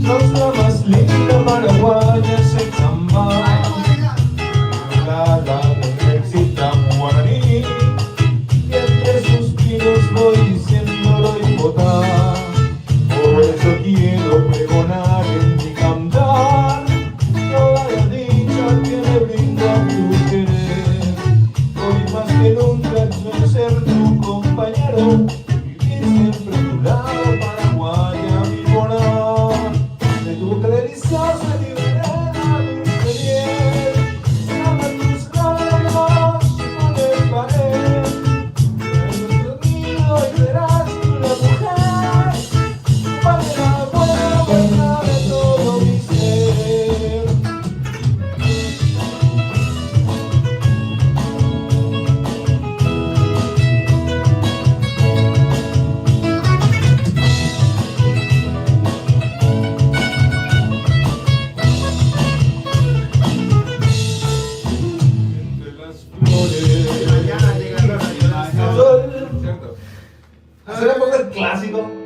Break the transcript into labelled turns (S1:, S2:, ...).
S1: Sos la más linda paraguaya, se llama la necesita guaraní. Y entre suspiros voy diciéndolo y votar. Por eso quiero pregonar en mi cantar toda la dicha que me brinda tu querer. Hoy más que nunca quiero ser tu compañero, vivir siempre a tu lado, paraguaya, mi morar. De tu boca deliciosa liberada, dulce miel, llama tus labios, no les paré. En nuestro nido y serás tú la mujer, compañera buena de todo mi ser. Flores.
S2: Mañana llega la
S1: ¿Cierto? ¿Se le pongo el clásico?